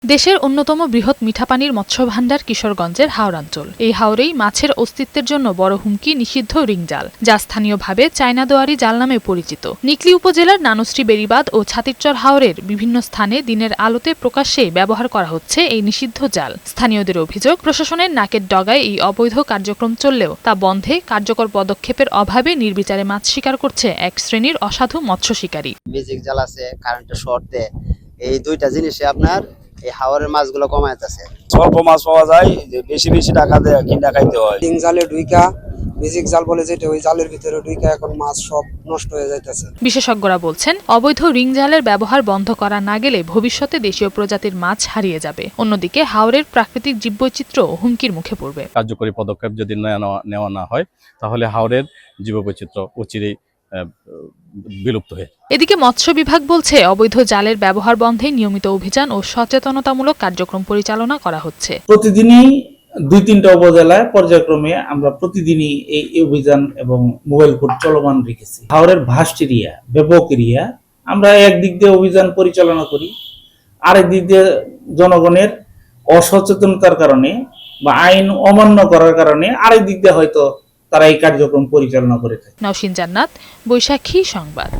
দেশের অন্যতম বৃহৎ মিঠাপানির মৎস্যভাণ্ডার কিশোরগঞ্জের হাওরাঞ্চল। এই হাওরেই মাছের অস্তিত্বের জন্য বড় হুমকি নিষিদ্ধ রিং জাল, যা স্থানীয়ভাবে চায়নাদোয়ারি জাল নামে পরিচিত। নিকলী উপজেলার নানুশ্রী বেড়িবাঁধ ও ছাতিরচর হাওরের বিভিন্ন স্থানে দিনের আলোতে প্রকাশ্যে ব্যবহার করা হচ্ছে এই নিষিদ্ধ জাল। স্থানীয়দের অভিযোগ, প্রশাসনের নাকের ডগায় এই অবৈধ কার্যক্রম চললেও তা বন্ধে কার্যকর পদক্ষেপের অভাবে নির্বিচারে মাছ শিকার করছে এক শ্রেণীর অসাধু মৎস্য শিকারী। মিউজিক জাল আছে, কারেন্টের শর্ট দেয়, এই দুইটা জিনিসে আপনার এই হাওরের মাছগুলো কমাইতেছে। স্বল্প মাছ পাওয়া যায়, বেশি বেশি টাকা দিয়ে কিনা খাইতে হয়। রিং জালে ঢুইকা মিউজিক জাল বলে যেটা, ওই জালের ভিতরে ঢুইকা এখন মাছ সব নষ্ট হয়ে যাইতেছে। বিশেষজ্ঞরা বলছেন, অবৈধ রিং জালের ব্যবহার বন্ধ করা না গেলে ভবিষ্যতে দেশীয় প্রজাতির মাছ হারিয়ে যাবে। অন্যদিকে হাওরের প্রাকৃতিক জীববৈচিত্র্য হুমকির মুখে পড়বে। কার্যকরী পদক্ষেপ যদি নেওয়া না হয়, তাহলে হাওরের জীববৈচিত্র্য অচিরেই বিলুপ্ত হয়ে। এদিকে মৎস্য বিভাগ বলছে, অবৈধ জালের ব্যবহার বন্ধে নিয়মিত অভিযান ও সচেতনতামূলক কার্যক্রম পরিচালনা করা হচ্ছে। প্রতিদিনই 2-3টা উপজেলায় পর্যায়ক্রমে আমরা প্রতিদিনই এই অভিযান এবং মোবাইল কোর্ট চলমান রেখেছি। হাওরের ভাস্ট এরিয়া, ব্যাপক এরিয়া, আমরা একদিক দিয়ে অভিযান পরিচালনা করি, আরেক দিক দিয়ে জনগণের অসচেতনতার কারণে বা আইন অমান্য করার কারণে আরেক দিক দিয়ে হয়তো তারা এই কার্যক্রম পরিচালনা করে থাকে। নওশীন জান্নাত, বৈশাখী সংবাদ।